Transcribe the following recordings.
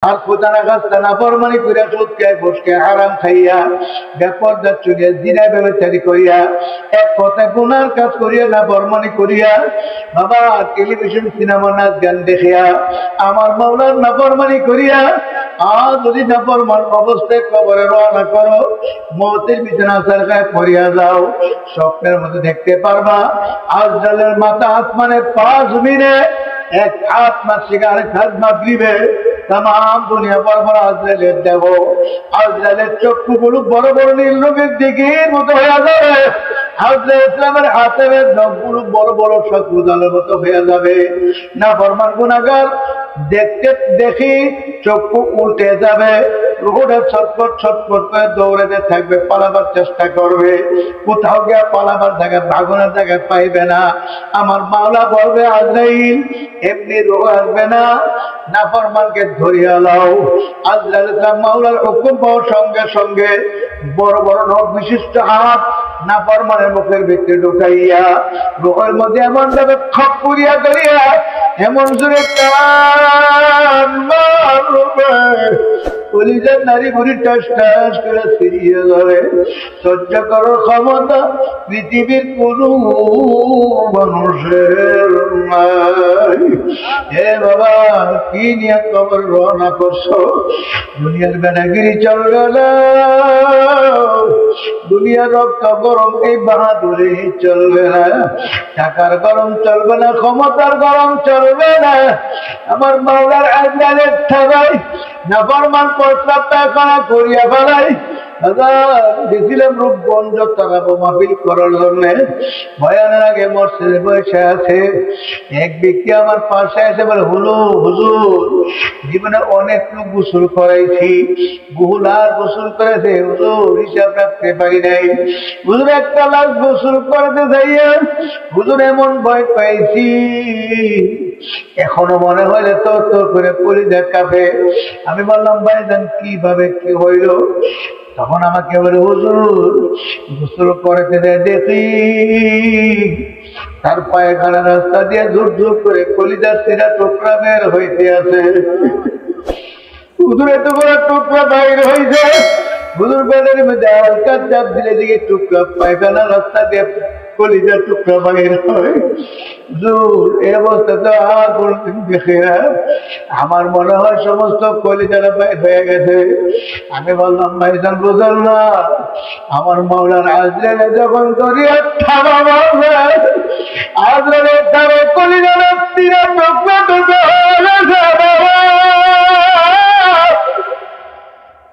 আর কোথানা গাছটা না ফরমানি করিয়া সুদ খায় ঘুষ খায় হারাম খাইয়া বেপরদা চলিয়া জিনা ব্যবচারি করিয়া এক কথায় গুনার কাজ করিয়া না ফরমানি করিয়া বাবা টেলিভিশন সিনেমা নাচ গান দেখিয়া আমার মাওলার না ফরমানি করিয়া আর যদি না ফরমান অবস্থায় কবরে রওনা করো মৌতের বিছানা সরকায় পড়িয়া যাও স্বপ্নের মধ্যে দেখতে পারবা আজরাইলের মাথা আসমানে 5 মিনিট এক হাত মাসিক আরেক হাত মাগরিবে তাম দুনিয়া বড় আজরাইলের দেব আজরাইলের চক্ষুগুলো বড় বড় নীল রঙের দিঘির মতো হয়ে যাবে আজরাইল ইসলামের হাতের নখগুলো বড় বড় শত্রুদলের মতো হয়ে যাবে না ফরমান গুনাহগার দেখতে দেখি চক্ষু উল্টে যাবে রুহুটা ছটফট ছটফট করে দৌড়াতে থাকবে পালাবার চেষ্টা করবে কোথাও গিয়ে পালাবার জায়গা ভাগনের জায়গায় পাইবে না আমার মাওলা বলবে আজরাইল এমনি রোগ আসবে না নাফরমানকে ধরিয়া লাও আজরাইল ইসলাম মাওলার হুকুম পাওয়ার সঙ্গে সঙ্গে বড় বড় নখ বিশিষ্ট হাত নাফরমানের মুখের ভিতরে ঢুকাইয়া রোগের মধ্যে এমন ভাবে খপ করিয়া ধরিয়া এমন জোরে টান মারবে কলিজার নারী বুড়ি টাস টাস করে ফিরিয়ে যাবে সহ্য করার ক্ষমতা পৃথিবীর কোন মানুষের নাই। হে বাবা কি নিয়ে কবর রওনা করছো দুনিয়ার বেনাগিরি চলবে না দুনিয়ার রক্ত গরম এই বাহাদুরি চলবে না টাকার গরম চলবে না ক্ষমতার গরম চলবে না আমার মাওলার আজরাইলের ঠাই নাফরমান প্রস্তাব পায়খানা করিয়া ফেলাই গেছিলাম রূপগঞ্জ তারাবো মাহফিল করার জন্য ভয়ানের আগে মসজিদে বসে আছে এক ব্যক্তি আমার পাশে এসে বলে হলো হুজুর জীবনে অনেক লোক গোসল করাইছি বহুলার গোসল করেছে হুজুর হিসাব রাখতে পারি নাই হুজুর একটা লাশ গোসল করতে যাইয়া হুজুর এমন ভয় পাইছি এখনো মনে হইলে তোর তোর করে কলিজা কাঁপে আমি বললাম ভাইজান কিভাবে কি হইল তখন আমাকে বলে হুজুর গোসল করতে দেখি তার পায়খানা রাস্তা দিয়ে ঝুর ঝুর করে কলিজার সিরা টুকরা বের হইতে আছে হুজুর এত বড় টুকরা বাইর হইছে হুজুর বেলের মধ্যে হালকা চাপ দিলে দিকে টুকরা পায়খানা রাস্তা দিয়ে কলিজার টুকরা বাইর হয় এই অবস্থা তো আর কোনদিন দেখে না আমার মনে হয় সমস্ত কলিজারা বাইর হয়ে গেছে আমি বললাম ভাইজান বুঝল না আমার মাওলার আজরাইলে যখন দরিয়া থামা মারবে আজরাইলে তারে কলিজারা তিরা টুকরা টুকরা হয়ে গেছে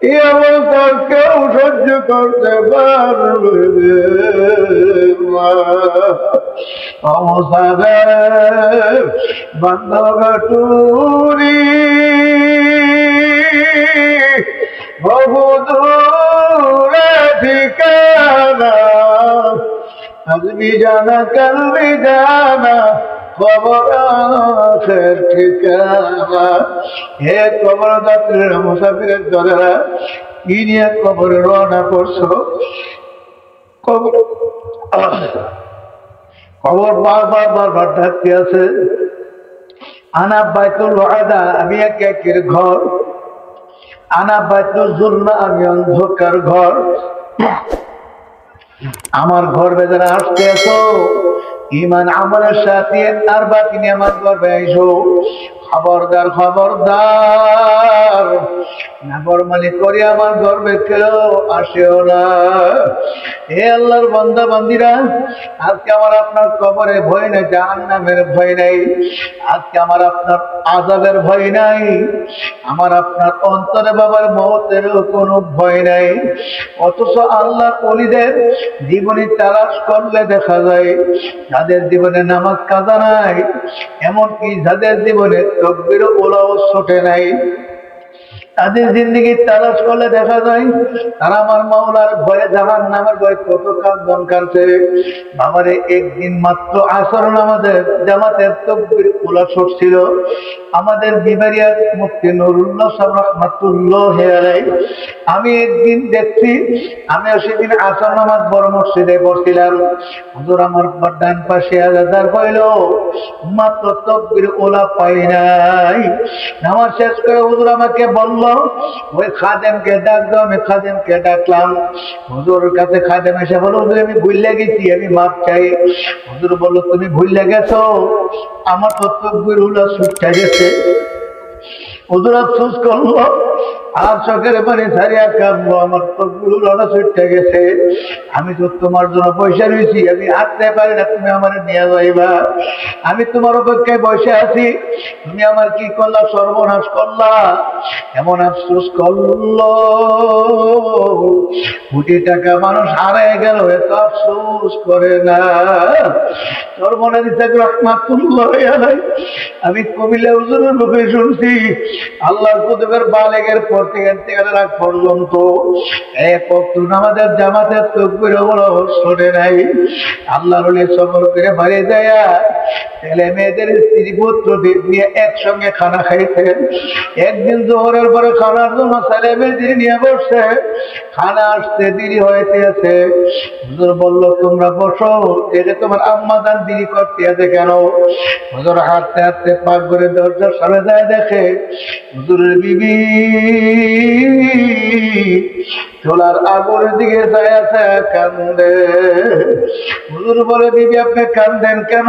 এই অবস্থা কেউ সহ্য করতে পারবে বান্ধবী বহুদূরে ঠিকানা আজবি জানা কালবি জানা খবর আখের ঠিকানা হে কবর যাত্রীরা মুসাফিরের দলেরা কি নিয়ে কবরে রওনা করছো কবর খবর বারবার বারবার ডাকতে আছে আনা বাইতুল ওয়াদা আমি এক একের ঘর আনা বাইতুল জুলমা আমি অন্ধকার ঘর আমার ঘর বেজারা আসতে আছো ইমান আমলের সাথে আর বাকি নিয়ামত করবে আইসো খবরদার খবরদার নাফরমানি করে আমার গর্বে কেউ আসেও না হে আল্লাহর বান্দা বান্দিরা আজকে আমার আপনার কবরে ভয় নাই জাহান্নামের ভয় নাই আজকে আমার আপনার আযাবের ভয় নাই আমার আপনার অন্তরে বাবার মওতেরও কোনো ভয় নাই অথচ আল্লাহ ওলিদের জীবনী তালাশ করলে দেখা যায় যাদের জীবনে নামাজ কাজা নাই এমনকি যাদের জীবনে তকবীর ওলাও ছোটে নাই তাদের জিন্দগি তালাশ করলে দেখা যায় তারা আমার মাওলার ভয়ে জাহান্নামের ভয়ে কত কাঁদন কাঁদছে বাবারে একদিন মাত্র আসর নামাজের জামাতের তাকবীর ওলা ছোট ছিল আমাদের বিবারিয়ার মুফতি নুরুল্লাহ সাহেব রাহমাতুল্লাহি আলাইহি আমি একদিন দেখছি, আমিও সেদিন আসর নামাজ বড় মসজিদে পড়ছিলাম, হুজুর আমার ডান পাশে আজাদার পাইল, মাত্র তাকবীর ওলা পাই নাই। নামাজ শেষ করে হুজুর আমাকে বলল, ওই খাদেমকে ডাক দাও। আমি খাদেমকে ডাকলাম, হুজুরের কাছে খাদেম এসে বলল, হুজুর আমি ভুলে গেছি, আমি মাপ চাই। হুজুর বলল, তুমি ভুলে গেছো? আমার তো তাকবীর ওলা ছুটে গেছে। হুজুর আফসোস করলো, আর চোখের পানি ছাড়িয়া কাঁদলো, আমার তাকবীর ওলা ছুটে গেছে। আমি তো তোমার জন্য পয়সা রয়েছি, আমি হাঁটতে পারি না, তুমি আমার নিয়ে যাইবা। আমি তোমার অপেক্ষায় বসে আছি, তুমি আমার কি করলা? সর্বনাশ করলা। এমন আফসোস করলো, কোটি টাকা মানুষ হারায় গেল, এত আফসোস করে না। সর্বনাশ রাহমাতুল্লাহ আলাইহি। আমি কুমিল্লা হুজুরের মুখে শুনছি, আল্লাহর কুতুবের বালেগের পর থেকে রাত পর্যন্ত এক ওয়াক্ত নামাজের জামাতের তাকবীর ওলা শোনে নাই। আল্লাহর ওলি সফর করে বাড়ি যায়, ছেলে মেয়েদের স্ত্রী পুত্রদের নিয়ে একসঙ্গে খানা খাইতেন। একদিন জোহরের পরে খানার জন্য ছেলে মেয়েদের নিয়ে বসছে, খানা আসতে দেরি হইতে আছে। হুজুর বলল, তোমরা বসো, এটা তোমার আম্মা জান দেরি করতে আছে কেন? হুজুর হাঁটতে হাঁটতে পাক করে দরজার সামনে যায়, দেখে হুজুরের বিবি চুলার আগুনের দিকে যায় আছে, কান্দে। হুজুর বলে, বিবি আপনি কান্দেন কেন?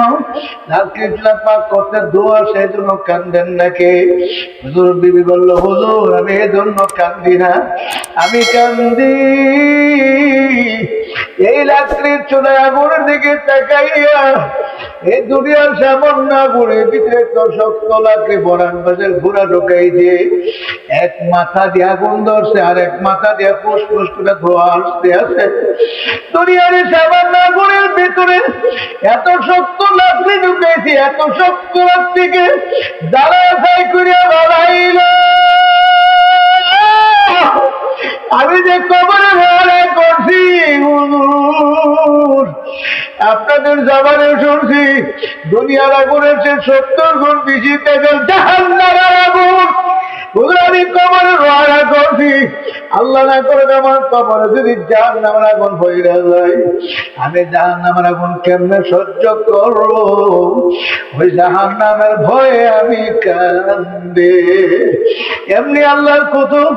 আজকে চুলা পাক করতে দোয়া, সেই জন্য কান্দেন নাকি? হুজুর বিবি বলল, হুজুর আমি এই জন্য কান্দি না, আমি কান্দি এই রাত্রির চুলায় আগুনের দিকে তাকাইয়া এই দুনিয়ার সামান্য আগুনের ভিতরে তো শক্ত লাগে বরান বাজার ঘোরা ঢোকাই দিয়ে এক মাথা দিয়ে আগুন ধরছে, আর এক মাথা দিয়ে ফুসফুস করে ধোয়া আসতে আছে। দুনিয়ার সামান্য আগুনের ভিতরে এত শক্ত লাকড়ি ঢুকাইছি, এত শক্ত লাকড়িকে জ্বালায় ছাই করিয়া বাড়াইল। আমি যে কবরে ভাড়া করছি, আপনাদের জবানে শুনছি দুনিয়ার আগুনের চেয়ে 70 গুণ বেশি তেজের জাহান্নামের আগুন। আমি কবরে ভাড়া করছি, আল্লাহ না করে আমার কবরে যদি জাহান্নামের আগুন হয়ে যায়, আমি জাহান্নামের আগুন কেমনে সহ্য করব? ওই জাহান্নামের ভয়ে আমি কান্দে। এমনি আল্লাহর কুতুব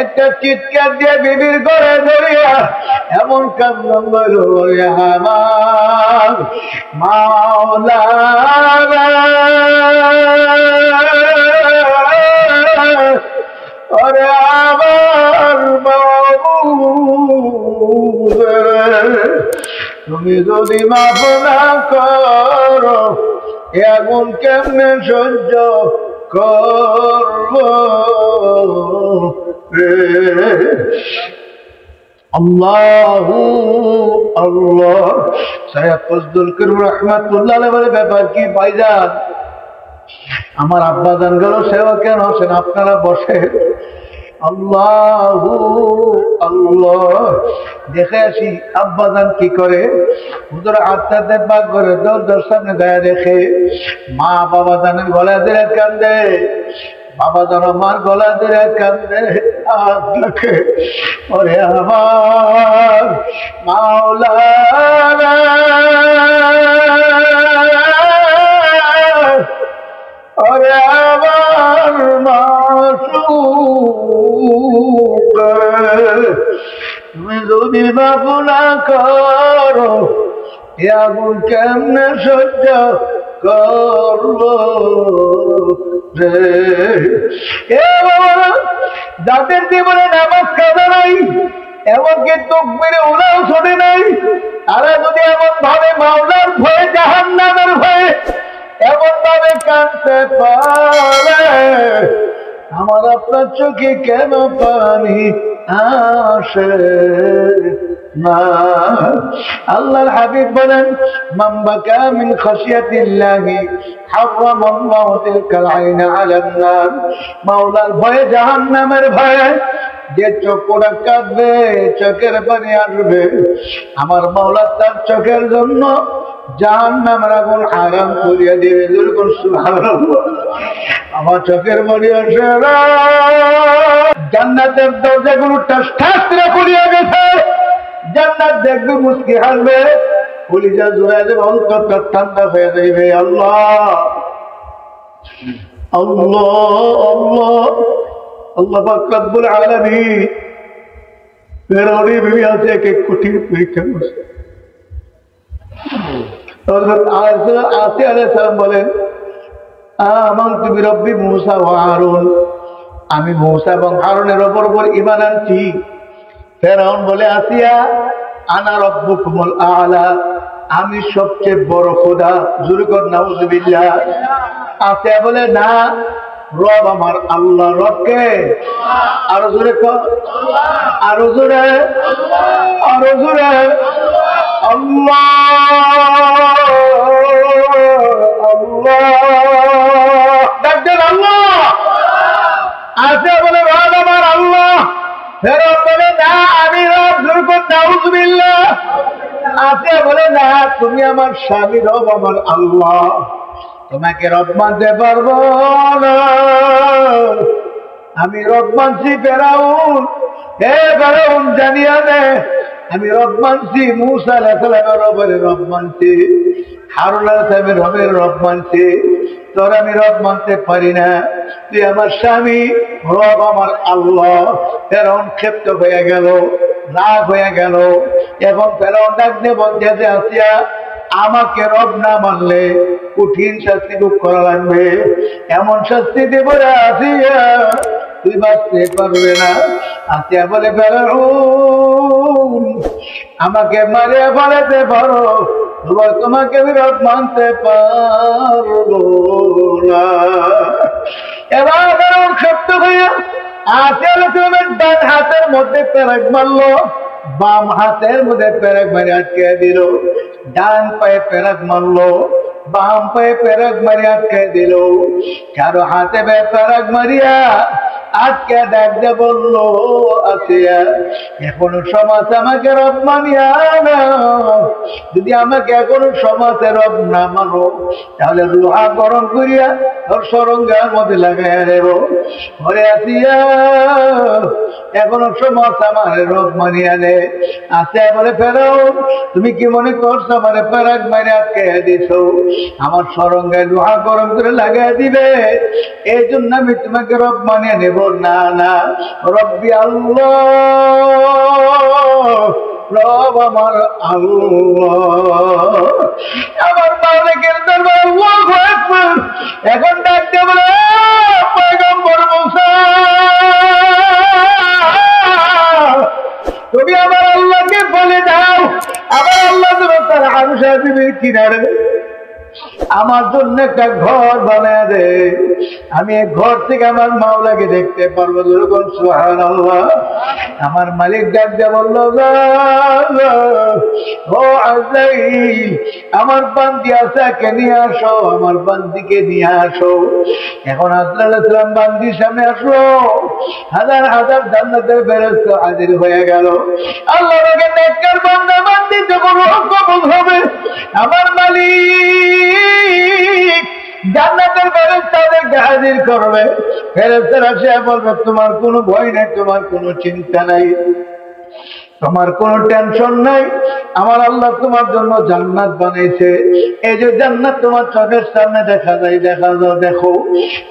একটা চিৎকার দিয়ে বিবির ঘরে ধরিয়া এমন কান্দন বলল, আমার মাওলানা ওরে আমার মাবুদ, তুমি যদি মাফ না করো এমন কেমনে সহ্য করব? আল্লাহু আল্লাহ। সৈয়দ ফজলুল করিম রাহমাতুল্লাহ আলাইহি বলে, ব্যাপার কি ভাইজান? আমার আব্বা জান গেল, সেও কেন আছেন? আপনারা বসে। আল্লাহু আল্লাহ। দেখে আসি আব্বা জান কি করে। হুজুর আত্মাতে পাক করে দরজার সামনে দাঁড়িয়ে দেখে মা বাবা জানের গলা ধরে কান্দে, বাবা যেন আমার গলা ধরে কান্দে, আর দেখে ওরে আমার মাওলানা ওরে আমার মাসুক, তুমি যদি মাফ না করো আগুন কেমনে সহ্য করব রে? যাদের জীবনে নামাজ কাঁদা নাই, এমনকি তাকবীরে ওলাও শোনে নাই, তারা যদি এমন ভাবে মাওলার ভয়ে জাহান্নামের ভয়ে এমন ভাবে কাঁদতে পারে, আমার আপনার চোখে কেন পানি আসে না? আল্লাহর হাবিব বলেন, মান বাকা মিন খাশিয়াতিল্লাহি হারামাল্লাহু তিলকাল আইনা আলান নার। মাওলার ভয়ে জাহান্নামের ভয়ে যে চোখটা কাঁদবে, চোখের পানি আসবে, আমার মাওলা তার চোখের জন্য জাহান্নামের আগুন হারাম করিয়া দিবে। সুবহানাল্লাহ। আমার চোখের পানি আসে না। জান্নাতের দরজাগুলো ঠাস ঠাস করে খুলিয়া গেছে। জান্নাত দেখবে, মুস্কি হাসবে, কলিজা জোড়ায় যাবে, অন্তরটা ঠান্ডা হয়ে যাবে। আল্লাহ আল্লাহ আল্লাহ আল্লাহ পাক রব্বুল আলামিন ফেরাউনের বিবি আছে এক এক কোটি পরীক্ষা করছে। আসি আলাইহিস সালাম বলেন, আমানতু বিরব্বি মূসা ওয়া হারুন, আমি মূসা এবং হারুনের উপর ঈমান আনছি। ফেরাউন বলে, আসিয়া আনা রব্বুকুমুল আ'লা, আমি সবচেয়ে বড় খোদা। জোরে কর নাউযুবিল্লাহ। আসিয়া বলে, না, রব আমার আল্লাহ। রবকে আরো জোরে কর, আরো জোরে, আরো জোরে, আল্লাহ আল্লাহ। ডাকতেন আল্লাহ। আসিয়া বলে, রব আমার আল্লাহ। ফেরাউন বলে, না, আমি রব। জোরে কর নাউযুবিল্লাহ। আসিয়া বলে, না, তুমি আমার স্বামী, রব আমার আল্লাহ, তোমাকে রব মানতে পারবো না। আমি রব মানছি ফেরাউন। হে ফেরাউন, জানিয়া নে আমি রব মানছি। মূসা আলাইহিস সালামের রবের রব মানছি, হারুন আলাইহিস সালামের রবের রব মানছি। তোর আমি রব মানতে পারি না, তুই আমার স্বামী, রব আমার আল্লাহ। ফেরাউন ক্ষিপ্ত হয়ে গেল, রাগ হয়ে গেল। এখন ফেরাউন ডাক দিয়ে বলতে, আসিয়া আমাকে রব না মানলে কঠিন শাস্তি ভোগ করা লাগবে। এমন শাস্তি দেব রে আসিয়া, তুই বাঁচতে পারবে না। আসিয়া বলে, ফেরাউন আমাকে মারিয়া ফেলাতে পারো, তোমাকে আমি রব মানতে পারবো না। এবার ফেরাউন ক্ষিপ্ত হইয়া আসিয়া ডান হাতের মধ্যে পেরেক মারলো, বাম হাতের মধ্যে পেরেক মারি আটকে দিল। ডান পায়ে পেরেক মারলো, বাম পায়ে পেরেক মারি আটকে দিল। কারো হাতে পেরেক মারিয়া আটকে ডাকতে বললো, আসিয়া এখনো সমাজ আমাকে রব মানিয়া না। যদি আমাকে এখনো সমাজে রব না মানো, তাহলে লোহা গরম করিয়া তোর সরঙ্গার মধ্যে লাগাইয়া দেব। ঘরে আসিয়া এখনো সমাজ আমার রব মানিয়া নে। আসিয়া বলে, ফেরাউন তুমি কি মনে করছো আমার পেরেক মারি আটকে দিছ? আমার সরঙ্গায় লোহা গরম করে লাগাই দিবে, এই জন্য আমি তোমাকে রব মানিয়ে নেব না। না, রব্বি আল্লাহ, রব আমার আল্লাহ, আমার মালিকের দরবারে আল্লাহু আকবার। এখন ডাকতে বলে, পয়গম্বর মূসা তুমি আমার আল্লাহকে বলে দাও, আমার আল্লাহ তোমার তার আরশ আজিমের কিনারে আমার জন্য একটা ঘর বানায় দে, আমি এই ঘর থেকে আমার মাওলাকে দেখতে পারবো। যেরকম সুবহানাল্লাহ। আমার মালিক ডাক দিয়ে বলল, ও আজরাইল, আমার বান্দি আসাকে নিয়ে আসো, আমার বান্দিকে নিয়ে আসো। এখন আজরাইল আলাইহিস সালাম বান্দির সামনে আসলো, হাজার হাজার জান্নাতের ফেরেশতা হাজির হয়ে গেল। আল্লাহ পাকের নেককার বান্দা বান্দি যখন কবুল হবে, আমার মালিক জান্নাতের ফেরেশতাদেরকে হাজির করবে। ফেরেশতারা এসে বলবে, তোমার কোনো ভয় নাই, তোমার কোনো চিন্তা নাই, তোমার কোনো টেনশন নাই। আমার আল্লাহ তোমার জন্য জান্নাত বানাইছে। এই যে জান্নাত তোমার চোখের সামনে দেখা যায়, দেখা যাও, দেখো।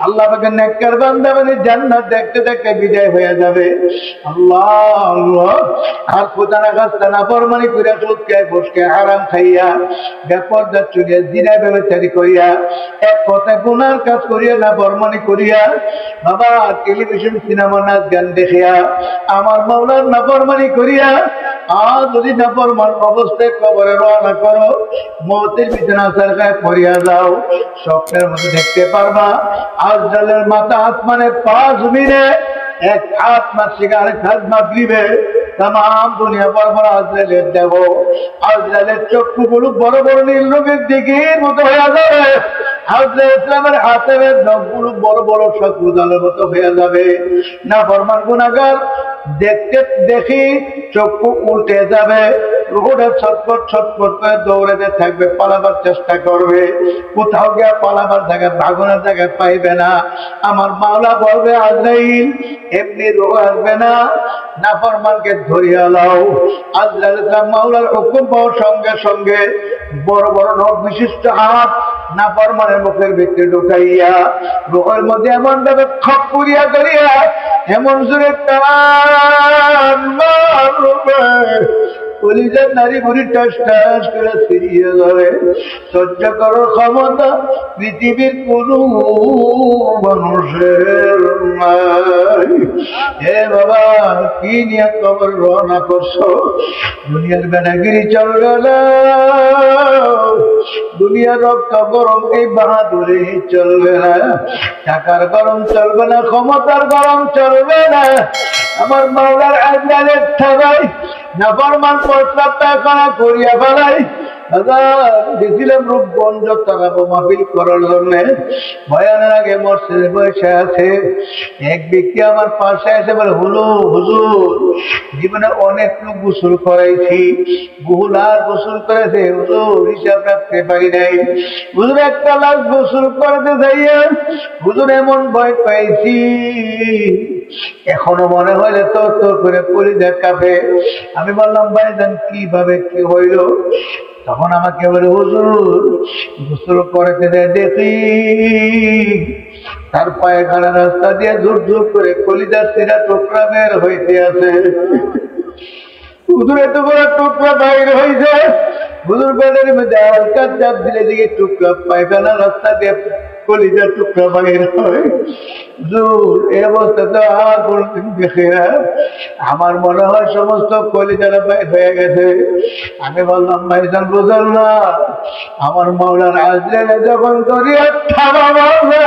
আল্লাহ পাকের নেককার বান্দা মানে জান্নাত দেখতে দেখতে বিদায় হয়ে যাবে। আল্লাহ আল্লাহ। আর খোদানা গাছটা নাফরমানি কইরা, সুদ খায়, ঘুষ খায়, হারাম খাইয়া, বেপরদা চুরিয়া, জিনা ব্যভিচারী করিয়া, এক কথায় গুনার কাজ করিয়া, নাফরমানি করিয়া, বাবা টেলিভিশন সিনেমা নাচ গান দেখিয়া, আমার মাওলার নাফরমানি করিয়া, আর যদি নাফরমান অবস্থায় কবরে রওনা করো, মৌতের বিছানা সরকায় পড়িয়া যাও, স্বপ্নের মধ্যে দেখতে পারবা আজরাইলের মাথা আসমানে, পা জমিনে, এক হাত মাসিকে আরেক হাত মাগরিবে, তাম দুনিয়া বরাবর আজরাইলের দেব। আজরাইলের চক্ষুগুলো বড় বড় নীল রঙের দিঘির মতো হয়ে যাবে। আজরাইল ইসলামের হাতের নখগুলো বড় বড় শত্রুদানের মতো হয়ে যাবে। নাফরমান গুনাহগার দেখতে দেখি চক্ষু উল্টে যাবে, রুহুটা ছটফট ছটফট করে দৌড়াতে থাকবে, পালাবার চেষ্টা করবে, কোথাও গিয়ে পালাবার জায়গা ভাগনের জায়গায় পাইবে না। আমার মাওলা বলবে আজরাইল এমনি রুহ আসবে না, নাফরমানকে ধরিয়া লাও। আজরাইল মাওলার হুকুম পাওয়ার সঙ্গে সঙ্গে বড় বড় নখ বিশিষ্ট হাত নাফরমানের মুখের ভিতরে ঢুকাইয়া রুহের মধ্যে এমন ভাবে খপ করিয়া করিয়া এমন জোরে টান মারবে, কলিজার নারী বুড়ি টাস টাস করে ফিরিয়ে যাবে। সহ্য করার ক্ষমতা পৃথিবীর কোন মানুষের নাই। হে বাবা, কি নিয়ে কবর রওনা করছো? দুনিয়ার বেড়াগিরি চলবে না, দুনিয়ার রক্ত গরম এই বাহাদুরি চলবে না, টাকার গরম চলবে না, ক্ষমতার গরম চলবে না। আমার মাওলার আজরাইলের ঠাগাই নাফরমান প্রস্তাব পায়খানা করিয়া ফেলাই। গেছিলাম রূপগঞ্জ তারাবো মাহফিল করার জন্য, ভয়ানের আগে মসজিদে বসে আছে এক ব্যক্তি আমার পাশে এসে বলে, হুজুর জীবনে অনেক লোক গোসল করাইছি, বহুলার গোসল করেছে হুজুর, হিসাব রাখতে পারি নাই। হুজুর একটা লাশ গোসল করতে যাইয়া হুজুর এমন ভয় পাইছি, এখনো মনে হইলে তোর তোর করে কলিজা কাঁপে। আমি বললাম ভাইজান কিভাবে কি হইল? তখন আমাকে বলে, হুজুর গোসল করতে দেখি তার পায়খানা রাস্তা দিয়ে ঝুর ঝুর করে কলিজার সিরা টুকরা বের হইতে আছে। হুজুর এত বড় টুকরা বাইর হয়েছে, হুজুর পেটের মধ্যে হালকা চাপ দিলে দিকে টুকরা পায়খানা রাস্তা দিয়ে কলিজার টুকরা বাইর হয়। হুজুর এই অবস্থা তো আর কোনদিন দেখে না, আমার মনে হয় সমস্ত কলিজারা বাইর হয়ে গেছে। আমি বললাম ভাইজান বুঝল না, আমার মাওলার আজরাইল যখন দরিয়া থামা বলবে,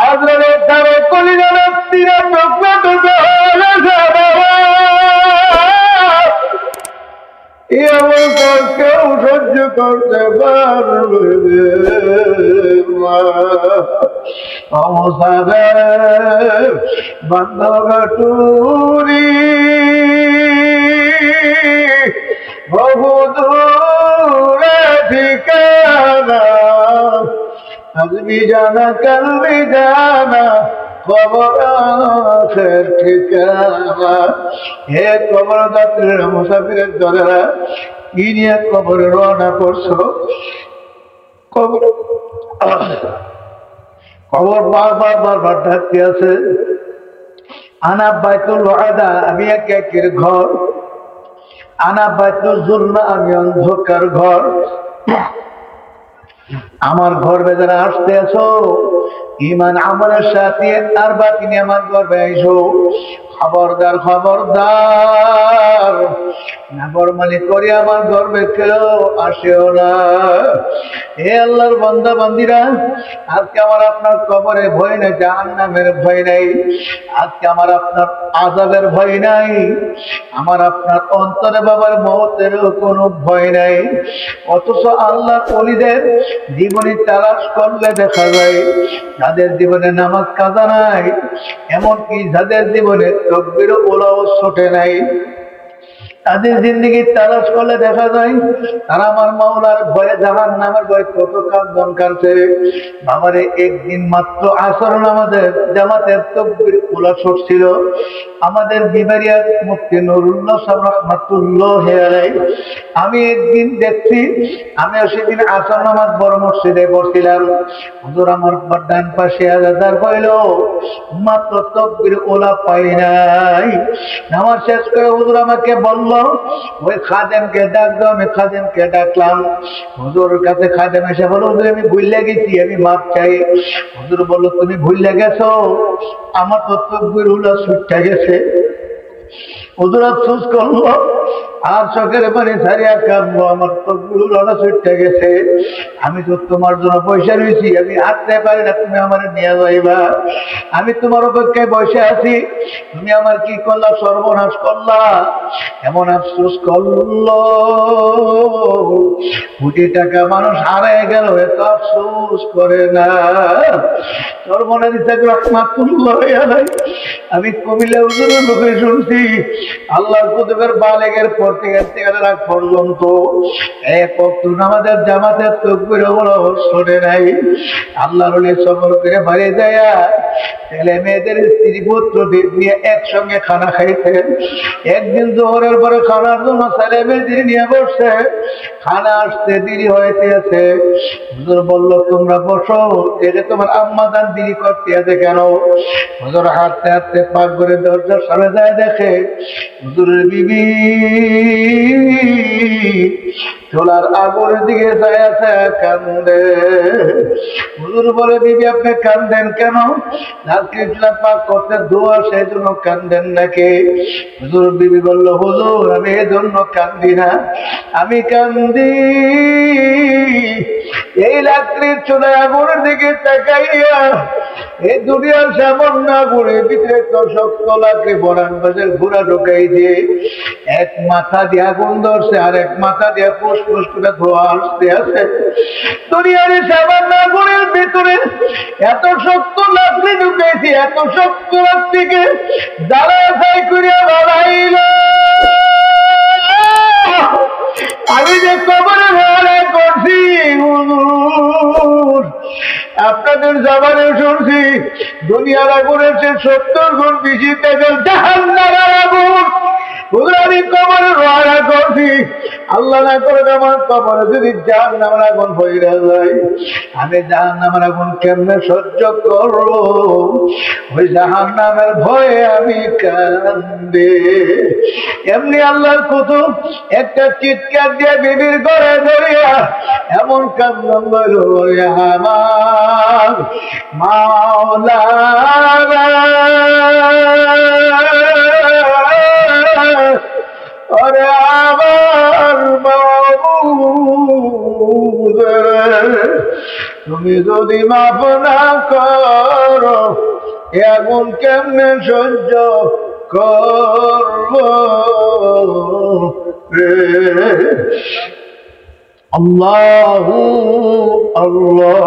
আজরাইলের ধারে কলিজারা তিরা টুকরা টুকরা হয়ে গেছে। এই অবস্থা কেউ সহ্য করতে পারবে অবসাদে বান্ধবটুরি বহু দূরে ঠিকানা, আজবি জানা কালবি জানা খবর আখের ঠিকানা। হে কবর যাত্রীরা, মুসাফিরের দলেরা, কি নিয়ে কবরে রওনা করছো? কবর বারবার বারবার ডাকতে আছে, আনা বাইতুল ওয়াদা, আমি এক একের ঘর, আনা বাইতুল জুলমা, আমি অন্ধকার ঘর। আমার ঘর বেজারা আসতে আছো, ইমান আমলের সাথে আর বাকি নিয়ে আমার গর্বে আইসো। খবরদার খবরদার, নাফরমানি করে আমার গর্বে কেউ আসেও না। হে আল্লাহর বান্দা বান্দিরা, আজকে আমার আপনার কবরে ভয় নাই, জাহান্নামের ভয় নাই, আজকে আমার আপনার আযাবের ভয় নাই, আমার আপনার অন্তরে বাবার মওতেরও কোনো ভয় নাই। অথচ আল্লাহর ওলিদের জীবনী তালাশ করলে দেখা যায় যাদের জীবনে নামাজ কাজা নাই, এমনকি যাদের জীবনে তকবীর ওলাও ছোটে নাই, তাদের জিন্দেগি তালাশ করলে দেখা যায় তারা আমার মাওলার ভয়ে জাহান্নামের ভয়ে কত কাঁদন কাঁদছে। বাবারে একদিন মাত্র আসর নামাজের জামাতের তাকবীর ওলা ছোট ছিল। আমাদের বিবারিয়ার মুফতি নুরুল্লাহ সাহেব রাহমাতুল্লাহ আলাইহি, আমি একদিন দেখছি, আমিও সেদিন আসর নামাজ বড় মসজিদে পড়ছিলাম, হুজুর আমার ডান পাশে আজাদার হইল, মাত্র তাকবীর ওলা পাই নাই। নামাজ শেষ করে হুজুর আমাকে বলল, ওই খাদেমকে ডাক দাও। আমি খাদেমকে ডাকলাম, হুজুরের কাছে খাদেম এসে বলল, হুজুর আমি ভুলে গেছি, আমি মাপ চাই। হুজুর বলল, তুমি ভুলে গেছো? আমার তো তাকবীর ওলা ছুটে গেছে। হুজুর আফসোস করলো আর চোখের পানি ছাড়িয়া কাঁদলো, আমার তাকবীর ওলা ছুটে গেছে। আমি তো তোমার জন্য পয়সা রয়েছি, আমি হাঁটতে পারি না, তুমি আমার নিয়ে যাইবা। আমি তোমার অপেক্ষায় বসে আছি, তুমি আমার কি করলা? সর্বনাশ করলা। এমন আফসোস করলো, কোটি টাকা মানুষ হারায় গেল, এত আফসোস করে না। সর্বনাশ রাহমাতুল্লাহ আলাইহি, আমি কুমিল্লা হুজুরের মুখে শুনছি, আল্লাহর কুতুবের বালেগের পর করতে রাখ পর্যন্ত এক ওয়াক্ত নামাজের জামাতের তাকবীর হলো শোনে নাই। আল্লাহর ওলি সফর করে বাড়ি যায় ছেলে মেয়েদের স্ত্রী পুত্রদের নিয়ে একসঙ্গে খানা খাইতেন। একদিন জোহরের পরে খানার জন্য ছেলে মেয়েদের নিয়ে বসছে, খানা আসতে দেরি হইতেছে। হুজুর বলল তোমরা বসো, দেখে তোমার আম্মা জান দেরি করতে আছে কেন? হুজুর হাঁটতে হাঁটতে পাক করে দরজার সামনে যায়, দেখে হুজুরের বিবি চুলার আগুনের দিকে যায় আছে কান্দে। হুজুর বলে বিবি আপনি কান্দেন কেন? আজকে চুলা পাক করতে ধোয়া সেই জন্য কান্দেন নাকি? হুজুর বিবি বলল হুজুর আমি এই জন্য কান্দি না, আমি কান্দি এই রাত্রির চুলায় আগুনের দিকে তাকাইয়া এই দুনিয়ার সামান্য আগুনের ভিতরে তো শক্ত লাকড়ি বরান বাজার ঘোরা ঢোকাই দিয়ে এক মাথা দিয়ে আগুন ধরছে আর এক মাথা দিয়ে ফুসফুস করে ধোয়া আসতে আছে। দুনিয়ার সামান্য আগুনের ভিতরে এত শক্ত লাকড়ি ঢুকাইছি, এত শক্ত লাকড়িকে জ্বালা ছাই করিয়া বাড়াইল। আমি যে কবরে ভাড়া করছি আপনাদের জবানে শুনছি দুনিয়ার আগুনের সে 70 গুণ বেশি তেজের জাহান্নামের আগুন। আমি কবরে ভাড়া করছি, আল্লাহ না করে আমার কবরে যদি জাহান্নামের আগুন হয়ে যায় আমি জাহান্নামের আগুন কেমনে সহ্য করব? ওই জাহান্নামের ভয়ে আমি কান্দে। এমনি আল্লাহর কুতুব একটা চিৎকার দিয়ে বিবির ঘরে ধরিয়া এমন কান্দন বলল আমার মাওলানা ওরে আমার মাবুদ তুমি যদি মাফ না করো এ আগুন কেমনে সহ্য করব রে? আল্লাহু আল্লাহ।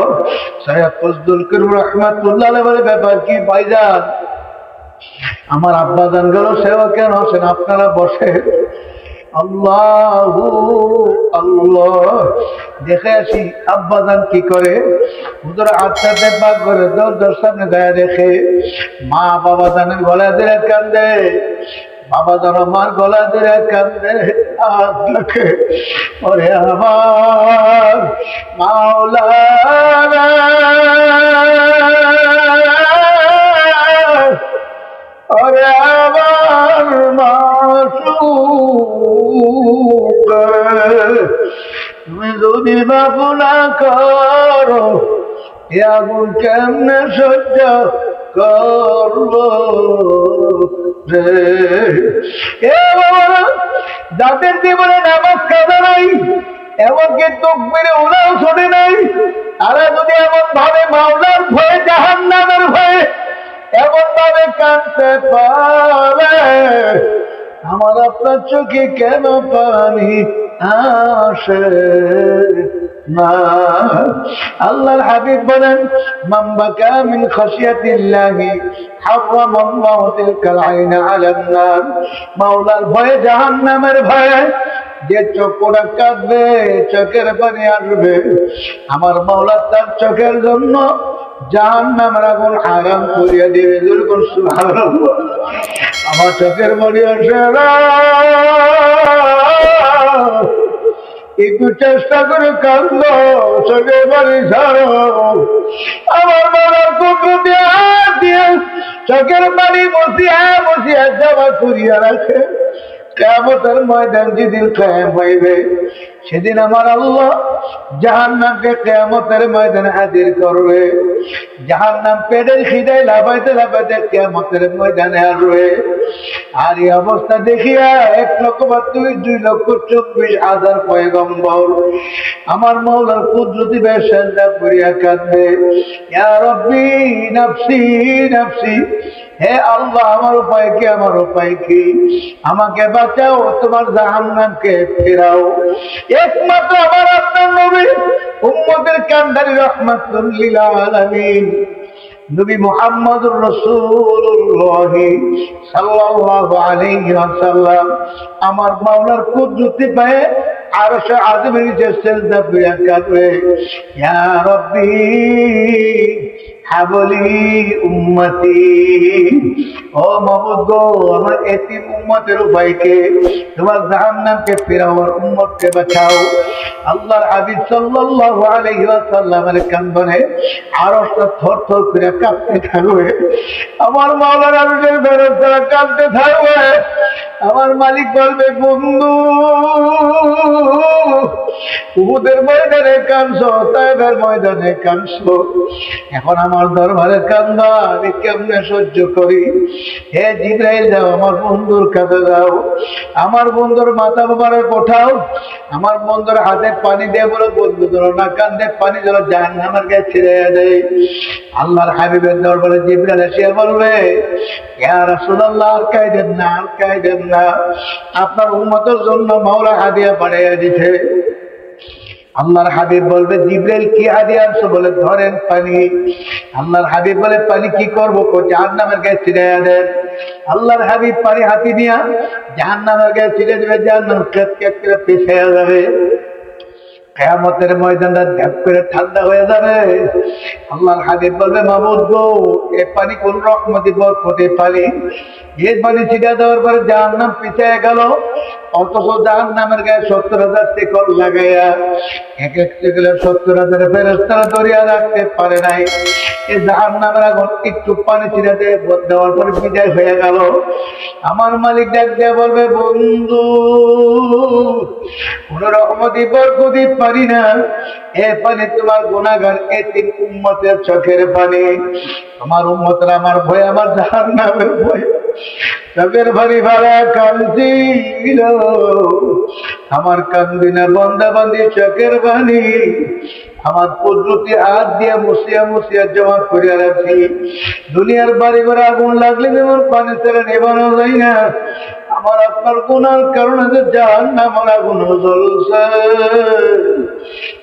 সৈয়দ ফজলুল করিম রাহমাতুল্লাহ আলাইহির ব্যাপার কি ভাইজান? আমার আব্বা জান গেল সেবা কেন আছেন আপনারা বসে। আল্লাহু আল্লাহ। দেখে আসি আব্বা জান কি করে। হুজুর আটটাতে পাক করে দরজার সামনে যায়, দেখে মা বাবা জানের গলা ধরে কান্দে। বাবা যেন আমার গলা ধরে কান্দে আর দেখে ওরে আমার মাওলানা ওরে আমার মাসুক তুমি যদি মাফ না করো এ আগুন কেমনে সহ্য করব রে? এ বাবা যাদের জীবনে নামাজ কাজা নাই এমনকি তাকবীরে উলাও শোনে নাই, তারা যদি এমন ভাবে মাওলার ভয়ে জাহান্নামের ভয়ে এমন ভাবে কাঁদতে পারে আমার আপনার চোখে কেন পানি আসে না? আল্লাহর হাবিব বলেন মান বাকা মিন খাশিয়াতিল্লাহি হারামাল্লাহু তিলকাল আইনা আলান নার। মাওলার ভয়ে জাহান্নামের ভয়ে যে চোখটা কাঁদবে চোখের পানি আসবে, আমার মাওলা তার চোখের জন্য জাহান্নামের আগুন হারাম করিয়া দিবে। সুবহানাল্লাহ। আমার চোখের পানি আসে না, একটু চেষ্টা করে কাঁদলো চোখের পানি ছাড়ো। আমার মাওলার কুদরতে হাত দিয়ে চোখের পানি বসিয়া বসিয়া জমা করিয়া রাখে। কিয়ামতের ময়দান যেদিন কায়েম হইবে সেদিন আমার আল্লাহ জাহান্নামকে কিয়ামতের ময়দানে হাজির করবে। জাহান্নাম পেটের খিদায় লাফাইতে লাফাইতে কিয়ামতের ময়দানে আসবে। আর এই অবস্থা দেখিয়া 1,2,24,000 পয়গম্বর আমার মাওলার কুদরতি বেশান্দা করিয়া কাঁদবে, ইয়া রব্বি নাফসি নাফসি, হে আল্লাহ আমার উপায় কি, আমার উপায় কি, আমাকে বাঁচাও, তোমার জাহান্নামকে ফেরাও। একমাত্র আমার আপনার নবী উম্মতের কান্দারি রাহমাতুল লিল আলামিন নবী মুহাম্মদুর রাসূলুল্লাহ সাল্লাল্লাহু আলাইহি ওয়াসাল্লাম আমার মাওলার কুদরতি পায়ে আরশে আযমের নিচে সিজদা করে কাঁদে, ইয়া রাব্বি হাবলি উম্মতি, ও মাবুদ গো আমার এতিম উম্মতের উপায়কে, তোমার জাহান্নামকে ফিরাও, উম্মতকে বাঁচাও। আল্লাহর হাবিব সাল্লাল্লাহু আলাইহি ওয়াসাল্লামের কান্দনে আরশটা থরথর করে কাঁপতে থাকবে, আমার মাওলার আরশের ফেরেশতারা কাঁদতে থাকবে। আমার মালিক বলবে, বন্ধু উহুদের ময়দানে কাঁদছো, তায়েফের ময়দানে কাঁদছো, এখন আমার দরবারে কান্দা আমি কেমনে সহ্য করি? হে জিবরাইল, যাও আমার বন্ধুর কাছে যাও, আমার বন্ধুর মাথা মোবারক ওঠাও, আমার বন্ধুর হাতে পানি দিয়ে বলো, বন্ধু ধরো না কান্দে, পানি ধরো জাহান্নামের গায়ে ছিড়ে দেয়। আল্লাহর হাবিবের দরবারে জিবরাইল এসে বলবে, ইয়া রাসূলুল্লাহ আর কাঁদেন না, আর কাঁদেন না, আপনার উম্মতের জন্য মাওলা হাদিয়া বাড়াইয়া দিছে। আল্লাহর হাবিব বলবে, জিবরাইল কি হাদিয়া আনছো? বলে, ধরেন পানি। আল্লাহর হাবিব বলে, পানি কি করবো? জাহান্নামের গায়ে ছিড়াইয়া দেন। আল্লাহর হাবিব পানি হাতি নিয়া জাহান্নামের গায়ে ছিড়ে দেবে, জাহান্নাম কেট কেট করে পিছিয়ে যাবে, কিয়ামতের ময়দানটা ধ্যাপ করে ঠান্ডা হয়ে যাবে। আল্লাহর হাবিব বলবে, মাবুদ গো এ পানি কোন রহমতি বরকতের পানি, যে পানি ছিটা দেওয়ার পরে জাহান্নাম পিছিয়ে গেল, অথচ জাহান্নামের গায়ে 70,000 শিকল লাগাইয়া এক এক শিকলে 70,000 ফেরেশতারা ধরিয়া রাখতে পারে নাই। এই জাহান্নামের আগুন একটু পানি ছিটা দেওয়ার পরে বিদায় হয়ে গেল। আমার মালিক ডাক দিয়ে বলবে, বন্ধু কোন রহমতি বরকতি পারি না, এ পানি তোমার গুনাহগার এতিম উম্মতের চোখের পানি। আমার উম্মতরা আমার ভয়, আমার জাহান্নামের ভয় চোখের ভারী ভাড়া কান্দিল, আমার কান্দিনা বন্দা বান্দি চোখের পানি আমার কুদরতি হাত দিয়ে মুছিয়া মুছিয়া জমা করিয়া রাখি। দুনিয়ার বাড়ি ঘরে আগুন লাগলে যেমন পানি ছেড়ে নেবানো যায় না, আমার আপনার গুনার কারণে যে জাহান্নামের আগুন জ্বলছে,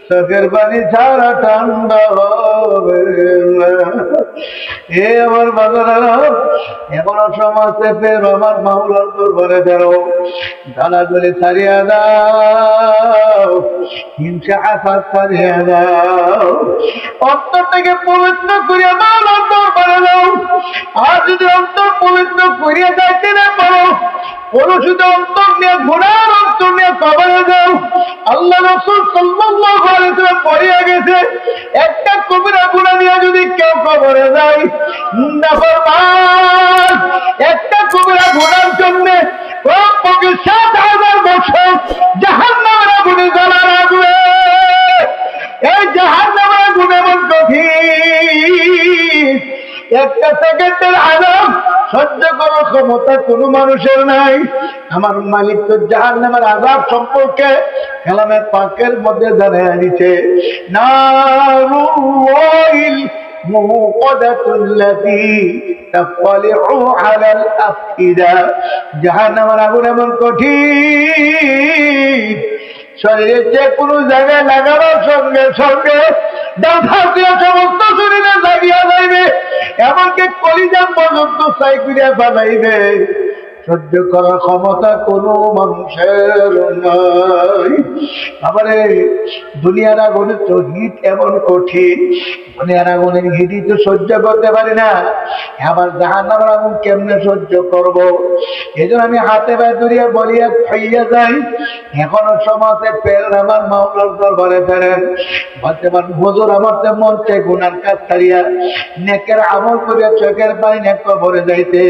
চোখের পানি ছাড়া ঠান্ডা হবে না। এ আমার বাজারা এখনো সমাজ ফের আমার মাওলার দরবারে বেরো, গালাগুলি ছাড়িয়া দাও, হিংসা আসাদ ছাড়িয়া দাও, অন্তর থেকে পবিত্র করিয়া মাওলার দরবারে দাও। আর যদি অন্তর পবিত্র করিয়া যাইতে না পারো, শুধু অন্তর নিয়ে গুনার অন্তর নিয়ে কবরে যাও। আল্লাহ রাসূল সাল্লাল্লাহু আলাইহি ওয়াসাল্লাম পড়িয়া গেছে, একটা কবিরা গুনাহ নিয়ে যদি কেউ কবরে যায়, নাফরমান একটা কবিরা গুনার জন্য কমপক্ষে 7,000 বছর জাহান্নামের আগুনে জ্বলা লাগবে। এই জাহান্নামের আগুন এমন কঠিন, একটা সেকেন্ডের আযাব সহ্য করার ক্ষমতা কোনো মানুষের নাই। আমার মালিক তো জাহান্নামের আযাব সম্পর্কে কালামে পাকের মধ্যে জানিয়ে দিয়েছে, নারুল মুকাদাতুল্লাতী তাফলিউ আলাল আফইদা, জাহান্নামের আগুন এমন কঠিন, শরীরের যে কোনো জায়গায় লাগানোর সঙ্গে সঙ্গে সমস্ত শরীরে লাগিয়া যাইবে, এমনকি কলিজা পর্যন্ত সাইকুরিয়া বানাইবে। সহ্য করার ক্ষমতা কোনো মানুষের নাই। আমারে দুনিয়ার আগুনে তো হিট এমন কঠিন, দুনিয়ার আগুনের হিটই তো সহ্য করতে পারি না, আবার জাহান্নামের আগুন কেমনে সহ্য করব? এই জন্য আমি হাতে পায়ে ধরিয়া বলিয়া খাইয়া যাই, এখনো সমাজে ফেরেন, আমার মাওলার দরবারে ফেরেন, বলতে পারেন হুজুর আমার তো মন চাই গুনার কাজ ছাড়িয়া নেকের আমল করিয়া চোখের পানি নেক কবরে যাইতে,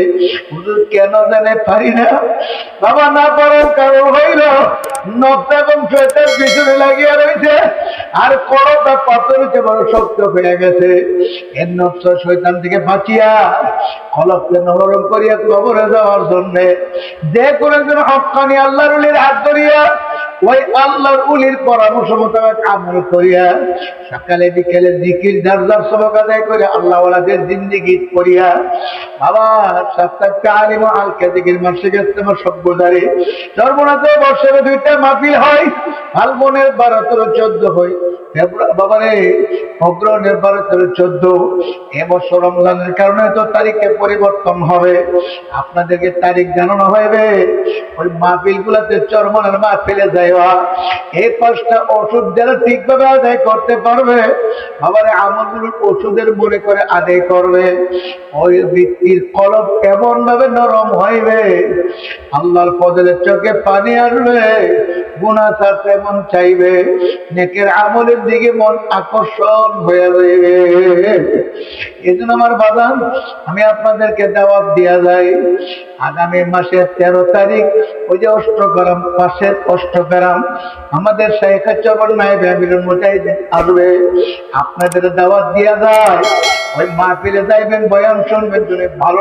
হুজুর কেন জানে পারি না। বাবা না পারার কারণ হইল নবটা এবং শয়তান পিছনে লাগিয়া রয়েছে, আর করোটা পাথরকে বড় শক্ত হয়ে গেছে। এর নবস শয়তান থেকে বাঁচিয়া কলবকে নরম করিয়া কবরে যাওয়ার জন্য যে কোনো একজন হক্কানি আল্লাহর ওলির হাত ধরিয়া ওই আল্লাহর উলির পরামর্শ মোতাবেক আমল করিয়া সকালে বিকেলে জিকির দারদার সবক আদায় করে আল্লাহ ওয়ালাদের জিন্দেগি করিয়া বাবা সপ্তাহে আলিম আল কাদিগির মাসিক ইজতেমা সভ্যদারে সর্বনাথে বর্ষে দুইটা মাহফিল হয়, ফাল্গুনের 12, 13, 14 হয়, বাবারে অগ্রহণের 12, 13, 14। এবছর রমজানের কারণে তো তারিখে পরিবর্তন হবে, আপনাদেরকে তারিখ জানানো হবে। ওই মাহফিল গুলাতে চরমনের মাহফিলে যাইবা, এই 5টা ওষুধ যারা ঠিকভাবে আদায় করতে পারবে বাবারে আমলগুলোর ওষুধের মনে করে আদায় করবে, ওই ব্যক্তির কলব এমন ভাবে নরম হইবে আল্লাহর ফজলের চোখে পানি আসবে, গুনাহ ছাড়তে মন চাইবে, নেকের আমলের দিকে মন আকর্ষণ হয়ে যাবে। এই জন্য আমার বাজান আমি আপনাদেরকে দাওয়াত দিয়া যাই, আগামী মাসের 13 তারিখ ওই যে অষ্টগ্রাম পাশের অষ্টগ্রাম আমাদের শাইখ চরমন নায়েবে আমিরুল মুজাহিদিন আসবে, আপনাদের দাওয়াত দিয়া যায়। ওই মাহফিলে যাইবেন, বয়ান শুনবেন, ভালো